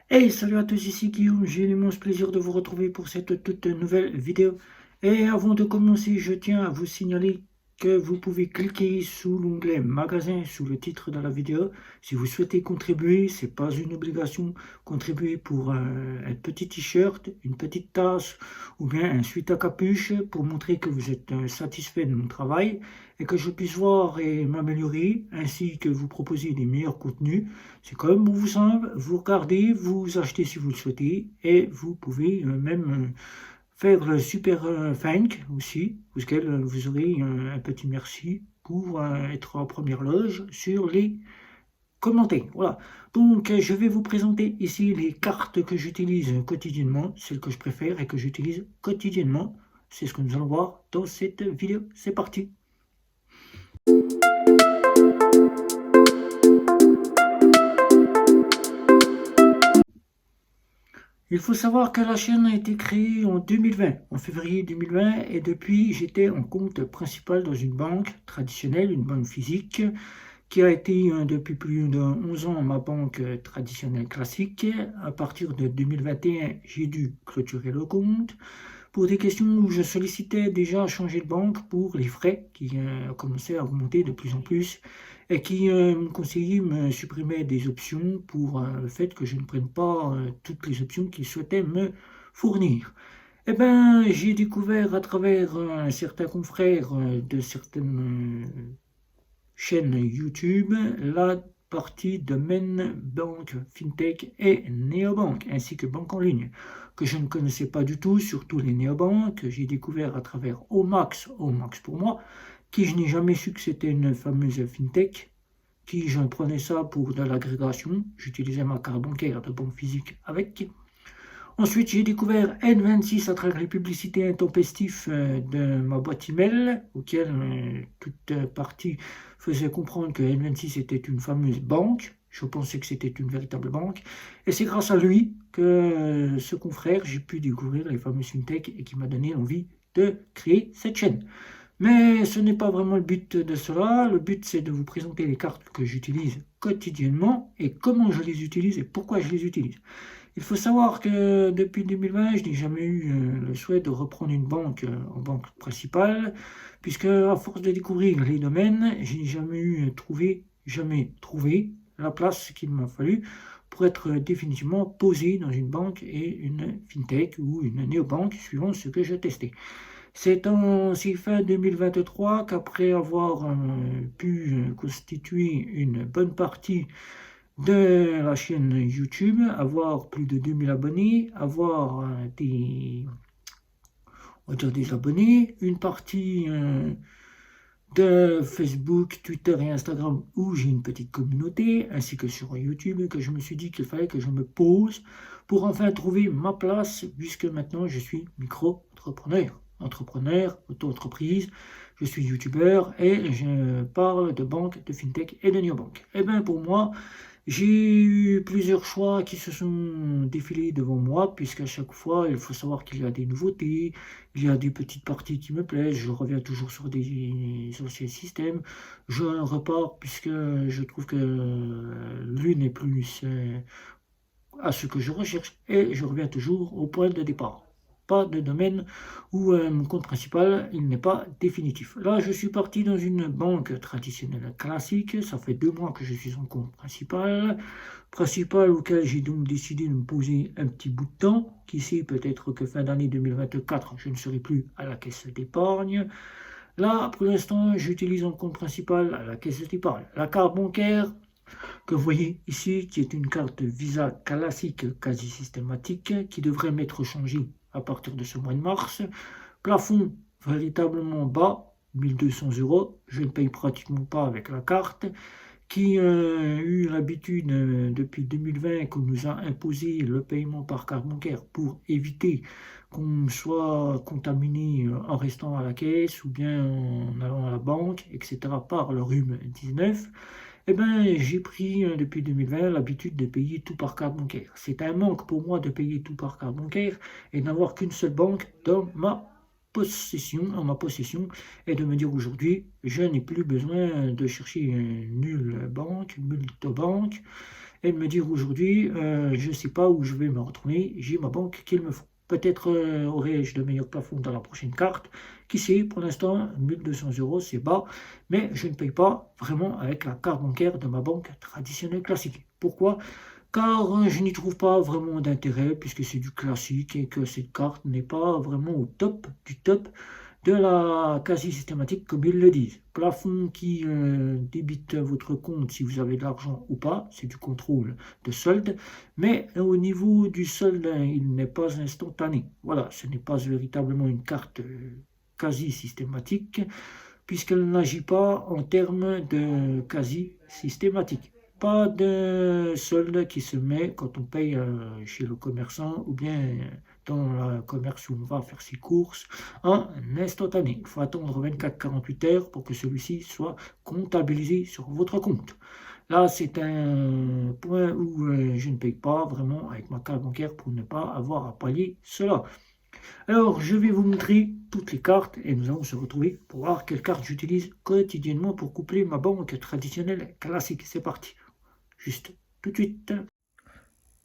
Hey, salut à tous, ici Guillaume, j'ai l'immense plaisir de vous retrouver pour cette toute nouvelle vidéo. Et avant de commencer, je tiens à vous signaler que vous pouvez cliquer sous l'onglet Magasin sous le titre de la vidéo. Si vous souhaitez contribuer, c'est pas une obligation, contribuer pour un petit t-shirt, une petite tasse ou bien un sweat à capuche pour montrer que vous êtes satisfait de mon travail et que je puisse voir et m'améliorer ainsi que vous proposer des meilleurs contenus. C'est comme bon vous semble, vous regardez, vous achetez si vous le souhaitez, et vous pouvez même faire le super thank aussi, auquel vous aurez un petit merci pour être en première loge sur les commentaires. Voilà. Donc, je vais vous présenter ici les cartes que j'utilise quotidiennement, celles que je préfère et que j'utilise quotidiennement. C'est ce que nous allons voir dans cette vidéo. C'est parti. Il faut savoir que la chaîne a été créée en 2020, en février 2020, et depuis j'étais en compte principal dans une banque traditionnelle, une banque physique, qui a été depuis plus de 11 ans ma banque traditionnelle classique. À partir de 2021, j'ai dû clôturer le compte pour des questions où je sollicitais déjà à changer de banque pour les frais qui commençaient à augmenter de plus en plus et qui me conseillaient, me supprimaient des options pour le fait que je ne prenne pas toutes les options qu'ils souhaitaient me fournir. Eh bien, j'ai découvert à travers un certain confrère de certaines chaînes YouTube la partie domaine banque, fintech et néobanque, ainsi que banque en ligne, que je ne connaissais pas du tout, surtout les néobanques, que j'ai découvert à travers Omax, Omax pour moi, qui je n'ai jamais su que c'était une fameuse fintech, qui je prenais ça pour de l'agrégation, j'utilisais ma carte bancaire de banque physique avec. Ensuite, j'ai découvert N26 à travers les publicités intempestives de ma boîte email, auquel toute partie faisait comprendre que N26 était une fameuse banque. Je pensais que c'était une véritable banque. Et c'est grâce à lui que ce confrère, j'ai pu découvrir les fameuses fintech et qui m'a donné envie de créer cette chaîne. Mais ce n'est pas vraiment le but de cela. Le but, c'est de vous présenter les cartes que j'utilise quotidiennement et comment je les utilise et pourquoi je les utilise. Il faut savoir que depuis 2020, je n'ai jamais eu le souhait de reprendre une banque en banque principale, puisque à force de découvrir les domaines, je n'ai jamais trouvé la place qu'il m'a fallu pour être définitivement posé dans une banque et une fintech ou une néobanque, suivant ce que je testais. C'est en fin 2023 qu'après avoir pu constituer une bonne partie de la chaîne YouTube, avoir plus de 2000 abonnés, avoir on va dire des abonnés, une partie de Facebook, Twitter et Instagram où j'ai une petite communauté, ainsi que sur YouTube, que je me suis dit qu'il fallait que je me pose pour enfin trouver ma place, puisque maintenant je suis micro-entrepreneur, auto-entreprise, je suis youtubeur et je parle de banque, de fintech et de néobanque. Et bien pour moi, j'ai eu plusieurs choix qui se sont défilés devant moi, puisqu'à chaque fois, il faut savoir qu'il y a des nouveautés, il y a des petites parties qui me plaisent, je reviens toujours sur des anciens systèmes, je repars puisque je trouve que l'une est plus à ce que je recherche et je reviens toujours au point de départ. Pas de domaine où mon compte principal il n'est pas définitif. Là, je suis parti dans une banque traditionnelle classique. Ça fait 2 mois que je suis en compte principal auquel j'ai donc décidé de me poser un petit bout de temps. Qui sait, peut-être que fin d'année 2024, je ne serai plus à la caisse d'épargne. Là, pour l'instant, j'utilise en compte principal à la caisse d'épargne la carte bancaire que vous voyez ici, qui est une carte Visa classique quasi systématique, qui devrait m'être changée à partir de ce mois de mars. Plafond véritablement bas, 1200 euros. Je ne paye pratiquement pas avec la carte. Qui a eu l'habitude depuis 2020 qu'on nous a imposé le paiement par carte bancaire pour éviter qu'on soit contaminé en restant à la caisse ou bien en allant à la banque, etc. par le rhume 19. Eh bien, j'ai pris depuis 2020 l'habitude de payer tout par carte bancaire. C'est un manque pour moi de payer tout par carte bancaire et n'avoir qu'une seule banque dans ma possession, et de me dire aujourd'hui, je n'ai plus besoin de chercher nulle banque, multibanque, et de me dire aujourd'hui, je ne sais pas où je vais me retrouver, j'ai ma banque qu'il me faut. Peut-être aurai-je de meilleurs plafonds dans la prochaine carte. Qui sait, pour l'instant, 1200 euros, c'est bas, mais je ne paye pas vraiment avec la carte bancaire de ma banque traditionnelle classique. Pourquoi? Car je n'y trouve pas vraiment d'intérêt puisque c'est du classique et que cette carte n'est pas vraiment au top du top de la quasi systématique comme ils le disent. Plafond qui débite votre compte si vous avez de l'argent ou pas, c'est du contrôle de solde, mais au niveau du solde, il n'est pas instantané. Voilà, ce n'est pas véritablement une carte quasi systématique puisqu'elle n'agit pas en termes de quasi systématique. Pas de solde qui se met quand on paye chez le commerçant ou bien dans le commerce où on va faire ses courses en instantané. Il faut attendre 24-48 heures pour que celui-ci soit comptabilisé sur votre compte. Là, c'est un point où je ne paye pas vraiment avec ma carte bancaire pour ne pas avoir à pallier cela. Alors, je vais vous montrer toutes les cartes et nous allons se retrouver pour voir quelle carte j'utilise quotidiennement pour coupler ma banque traditionnelle classique. C'est parti, juste tout de suite.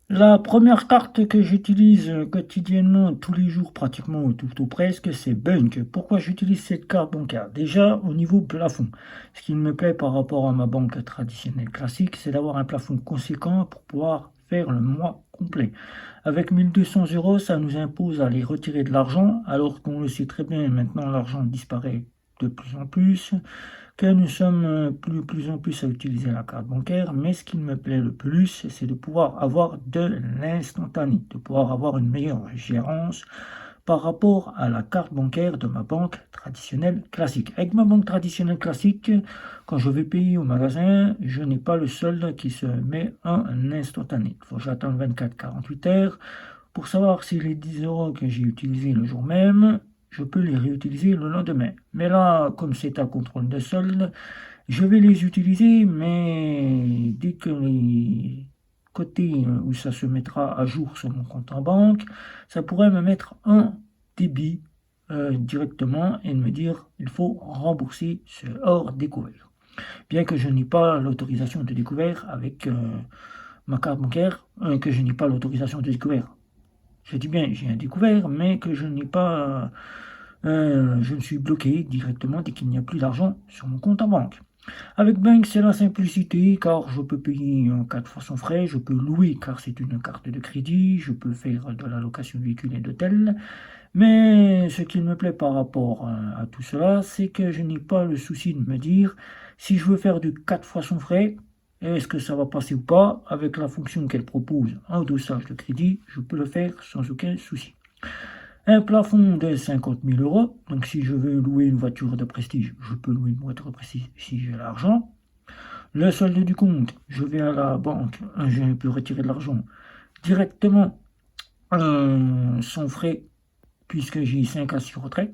La première carte que j'utilise quotidiennement, tous les jours pratiquement, ou tout ou presque, c'est Bunk. Pourquoi j'utilise cette carte bancaire? Déjà, au niveau plafond, ce qui me plaît par rapport à ma banque traditionnelle classique, c'est d'avoir un plafond conséquent pour pouvoir faire le mois complet. Avec 1200 euros, ça nous impose d'aller retirer de l'argent, alors qu'on le sait très bien, maintenant l'argent disparaît de plus en plus, que nous sommes plus en plus à utiliser la carte bancaire, mais ce qui me plaît le plus, c'est de pouvoir avoir de l'instantané, de pouvoir avoir une meilleure gérance par rapport à la carte bancaire de ma banque traditionnelle classique. Avec ma banque traditionnelle classique, quand je vais payer au magasin, je n'ai pas le solde qui se met en instantané. Il faut que j'attende 24-48 heures pour savoir si les 10 euros que j'ai utilisés le jour même, je peux les réutiliser le lendemain. Mais là, comme c'est un contrôle de solde, je vais les utiliser, mais dès que les côtés où ça se mettra à jour sur mon compte en banque, ça pourrait me mettre un débit directement et me dire il faut rembourser ce hors découvert. Bien que je n'ai pas l'autorisation de découvert avec ma carte bancaire, que je n'ai pas l'autorisation de découvert. Je dis bien j'ai un découvert, mais que je n'ai pas, je me suis bloqué directement dès qu'il n'y a plus d'argent sur mon compte en banque. Avec Bank, c'est la simplicité, car je peux payer en 4 fois sans frais, je peux louer, car c'est une carte de crédit, je peux faire de la location de véhicules et d'hôtels. Mais ce qui me plaît par rapport à tout cela, c'est que je n'ai pas le souci de me dire, si je veux faire du 4 fois sans frais, est-ce que ça va passer ou pas? Avec la fonction qu'elle propose en dosage de crédit, je peux le faire sans aucun souci. Un plafond de 50 000 euros. Donc, si je veux louer une voiture de prestige, je peux louer une voiture de prestige si j'ai l'argent. Le solde du compte, je vais à la banque, je peux retirer de l'argent directement sans frais, puisque j'ai 5 à 6 retraits.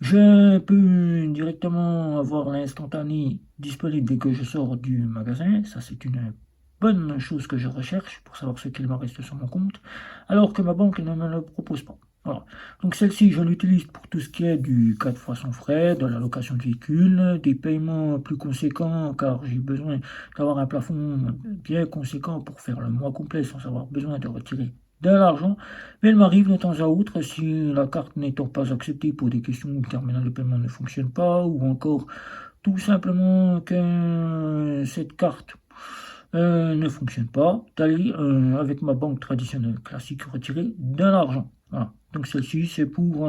Je peux directement avoir l'instantané disponible dès que je sors du magasin. Ça, c'est une bonne chose que je recherche pour savoir ce qu'il me reste sur mon compte, alors que ma banque ne me le propose pas. Voilà. Donc celle-ci, je l'utilise pour tout ce qui est du 4 fois sans frais, de la location de véhicule, des paiements plus conséquents, car j'ai besoin d'avoir un plafond bien conséquent pour faire le mois complet sans avoir besoin de retirer de l'argent. Mais il m'arrive de temps à autre, si la carte n'étant pas acceptée pour des questions où le terminal de paiement ne fonctionne pas, ou encore tout simplement que cette carte ne fonctionne pas, d'aller avec ma banque traditionnelle classique retirer de l'argent. Voilà. Donc celle-ci, c'est pour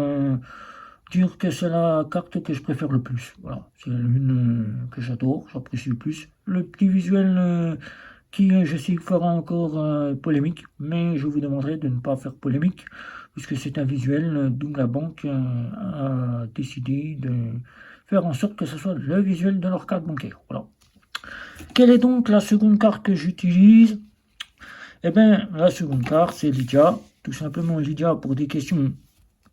dire que c'est la carte que je préfère le plus. Voilà, c'est l'une que j'adore, j'apprécie le plus. Le petit visuel qui, je sais, fera encore polémique, mais je vous demanderai de ne pas faire polémique, puisque c'est un visuel d'où la banque a décidé de faire en sorte que ce soit le visuel de leur carte bancaire. Voilà. Quelle est donc la seconde carte que j'utilise? Eh bien, la seconde carte, c'est Lydia. Tout simplement Lydia pour des questions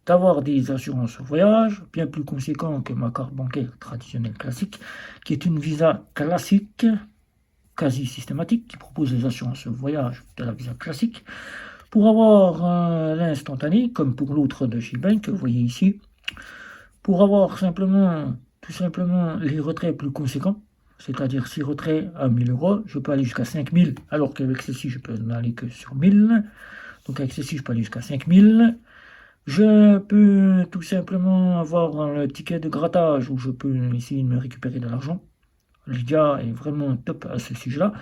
d'avoir des assurances voyage, bien plus conséquent que ma carte bancaire traditionnelle classique, qui est une Visa classique, quasi systématique, qui propose des assurances voyage de la Visa classique, pour avoir l'instantané, comme pour l'autre de chez Bank, vous voyez ici, pour avoir tout simplement les retraits plus conséquents, c'est-à-dire si retrait à 1000 euros, je peux aller jusqu'à 5000, alors qu'avec ceci, je peux n'aller que sur 1000. Donc avec ceci, je peux aller jusqu'à 5000. Je peux tout simplement avoir le ticket de grattage où je peux essayer de me récupérer de l'argent. Lydia est vraiment top à ce sujet-là.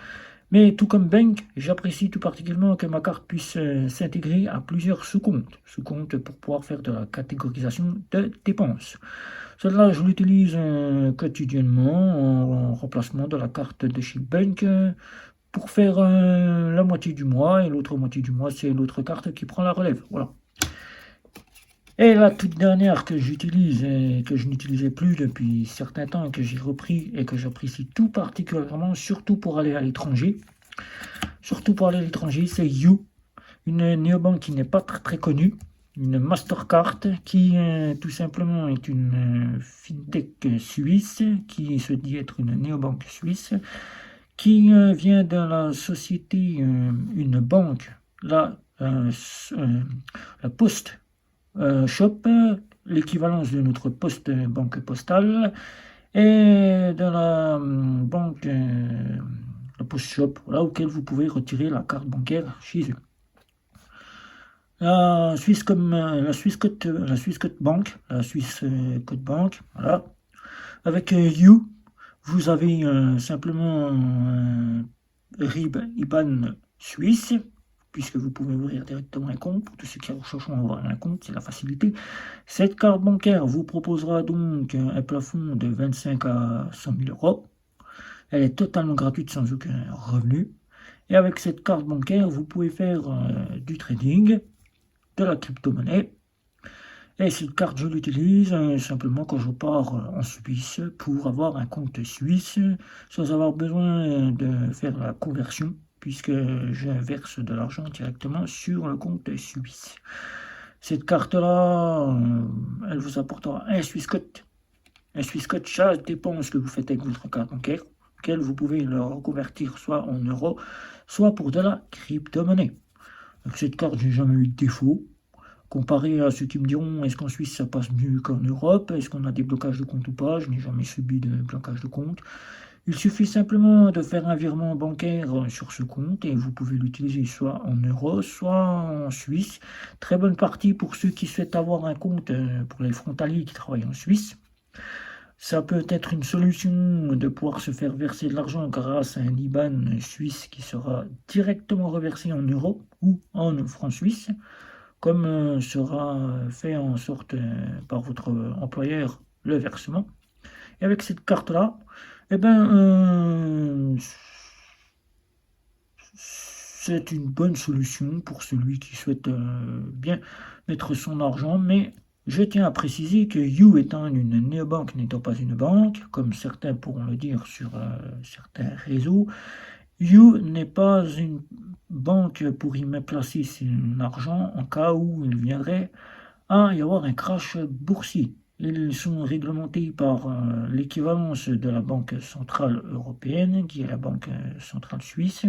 Mais tout comme Bank, j'apprécie tout particulièrement que ma carte puisse s'intégrer à plusieurs sous-comptes. Sous-comptes pour pouvoir faire de la catégorisation de dépenses. Celle-là, je l'utilise quotidiennement en remplacement de la carte de chez Bank pour faire la moitié du mois. Et l'autre moitié du mois, c'est l'autre carte qui prend la relève. Voilà. Et la toute dernière que j'utilise et que je n'utilisais plus depuis certain temps, que j'ai repris et que j'apprécie tout particulièrement, surtout pour aller à l'étranger. Surtout pour aller à l'étranger, c'est You, une néobanque qui n'est pas très connue, une Mastercard qui tout simplement est une fintech suisse, qui se dit être une néobanque suisse, qui vient de la société, une banque, la Poste Shop, l'équivalence de notre poste banque postale, et de la banque la Post Shop, là auquel vous pouvez retirer la carte bancaire chez eux. La Suisse Code Bank, la Suisse Code Bank, voilà. Avec You, vous avez simplement un RIB IBAN suisse, puisque vous pouvez ouvrir directement un compte. Pour tous ceux qui recherchent à avoir un compte, c'est la facilité. Cette carte bancaire vous proposera donc un plafond de 25 à 100 000 euros. Elle est totalement gratuite sans aucun revenu. Et avec cette carte bancaire, vous pouvez faire du trading, de la crypto-monnaie. Et cette carte, je l'utilise simplement quand je pars en Suisse pour avoir un compte suisse sans avoir besoin de faire la conversion, puisque je verse de l'argent directement sur le compte suisse. Cette carte-là, elle vous apportera un Swissquote. Un Swissquote, ça dépend de ce que vous faites avec votre carte bancaire, auquel vous pouvez le reconvertir soit en euros, soit pour de la crypto-monnaie. Avec cette carte, j'ai jamais eu de défaut. Comparé à ceux qui me diront, est-ce qu'en Suisse ça passe mieux qu'en Europe? Est-ce qu'on a des blocages de compte ou pas? Je n'ai jamais subi de blocage de compte. Il suffit simplement de faire un virement bancaire sur ce compte et vous pouvez l'utiliser soit en euros, soit en Suisse. Très bonne partie pour ceux qui souhaitent avoir un compte pour les frontaliers qui travaillent en Suisse. Ça peut être une solution de pouvoir se faire verser de l'argent grâce à un IBAN suisse qui sera directement reversé en euros ou en francs suisses, comme sera fait en sorte par votre employeur le versement. Et avec cette carte-là, eh ben, c'est une bonne solution pour celui qui souhaite bien mettre son argent, mais je tiens à préciser que You étant une néobanque n'étant pas une banque, comme certains pourront le dire sur certains réseaux, You n'est pas une banque pour y mettre placer son argent en cas où il viendrait à y avoir un crash boursier. Ils sont réglementés par l'équivalence de la Banque centrale européenne, qui est la Banque centrale suisse,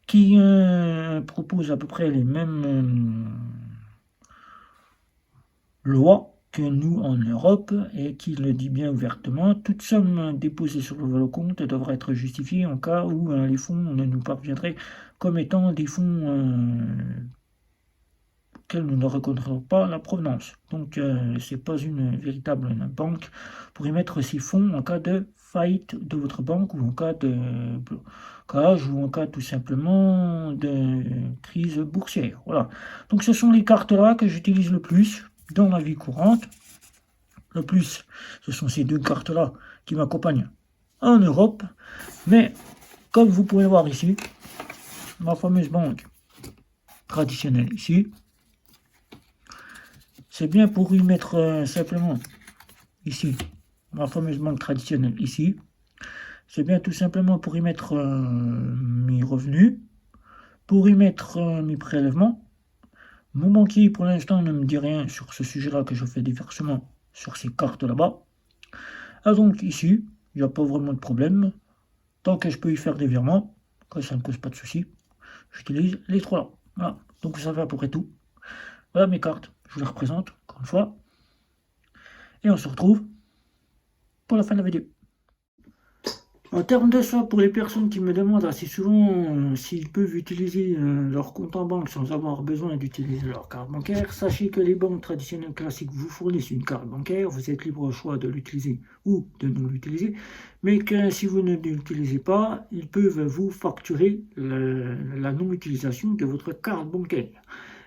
qui propose à peu près les mêmes lois que nous en Europe et qui le dit bien ouvertement, toute somme déposée sur le compte devra être justifiée en cas où les fonds ne nous parviendraient comme étant des fonds auxquels nous ne reconnaîtrons pas la provenance. Donc c'est pas une véritable banque pour y mettre ces fonds en cas de faillite de votre banque ou en cas de blocage ou en cas tout simplement de crise boursière. Voilà. Donc ce sont les cartes là que j'utilise le plus dans la vie courante. Le plus, ce sont ces deux cartes-là qui m'accompagnent en Europe. Mais, comme vous pouvez voir ici, ma fameuse banque traditionnelle ici, c'est bien pour y mettre simplement ici, ma fameuse banque traditionnelle ici, c'est bien tout simplement pour y mettre mes revenus, pour y mettre mes prélèvements. Mon banquier, pour l'instant, ne me dit rien sur ce sujet-là que je fais des versements sur ces cartes là-bas. Ah donc ici, il n'y a pas vraiment de problème. Tant que je peux y faire des virements, que ça ne cause pas de soucis, j'utilise les trois là. Voilà. Donc vous savez à peu près tout. Voilà mes cartes. Je vous les représente encore une fois. Et on se retrouve pour la fin de la vidéo. En termes de ça, pour les personnes qui me demandent assez souvent s'ils peuvent utiliser leur compte en banque sans avoir besoin d'utiliser leur carte bancaire, sachez que les banques traditionnelles classiques vous fournissent une carte bancaire, vous êtes libre au choix de l'utiliser ou de ne l'utiliser, mais que si vous ne l'utilisez pas, ils peuvent vous facturer la non-utilisation de votre carte bancaire.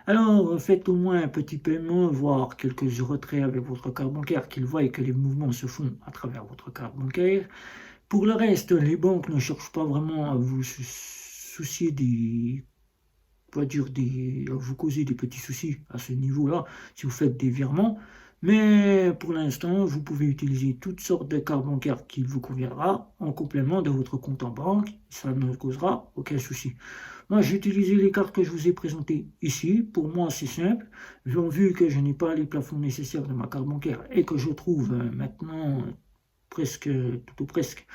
Alors, faites au moins un petit paiement, voire quelques retraits avec votre carte bancaire, qu'ils voient que les mouvements se font à travers votre carte bancaire. Pour le reste, les banques ne cherchent pas vraiment à vous soucier à vous causer des petits soucis à ce niveau-là, si vous faites des virements. Mais pour l'instant, vous pouvez utiliser toutes sortes de cartes bancaires qui vous conviendra en complément de votre compte en banque. Ça ne causera aucun souci. Moi, j'ai utilisé les cartes que je vous ai présentées ici. Pour moi, c'est simple. Vu que je n'ai pas les plafonds nécessaires de ma carte bancaire et que je trouve maintenant presque, tout ou presque,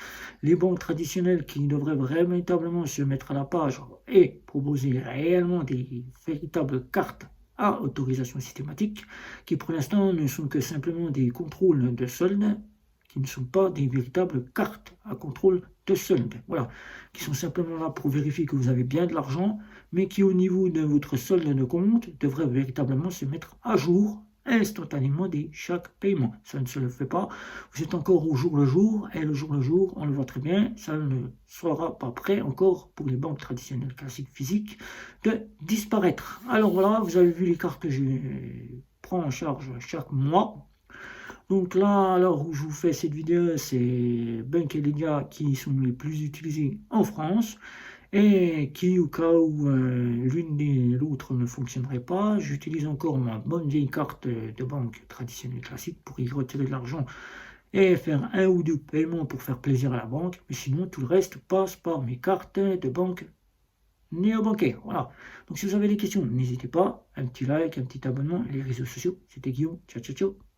les banques traditionnelles qui devraient véritablement se mettre à la page et proposer réellement des véritables cartes à autorisation systématique, qui pour l'instant ne sont que simplement des contrôles de solde, qui ne sont pas des véritables cartes à contrôle de solde, voilà, qui sont simplement là pour vérifier que vous avez bien de l'argent, mais qui au niveau de votre solde de compte devraient véritablement se mettre à jour instantanément dès chaque paiement. Ça ne se le fait pas. Vous êtes encore au jour le jour, et le jour le jour, on le voit très bien, ça ne sera pas prêt encore pour les banques traditionnelles classiques physiques de disparaître. Alors voilà, vous avez vu les cartes que je prends en charge chaque mois. Donc là, alors où je vous fais cette vidéo, c'est Bunk et Lega qui sont les plus utilisés en France. Et qui, au cas où l'une et l'autre ne fonctionnerait pas, j'utilise encore ma bonne vieille carte de banque traditionnelle classique pour y retirer de l'argent et faire un ou deux paiements pour faire plaisir à la banque. Mais sinon, tout le reste passe par mes cartes de banque néo-bancaires. Voilà. Donc si vous avez des questions, n'hésitez pas. Un petit like, un petit abonnement, les réseaux sociaux. C'était Guillaume. Ciao, ciao, ciao.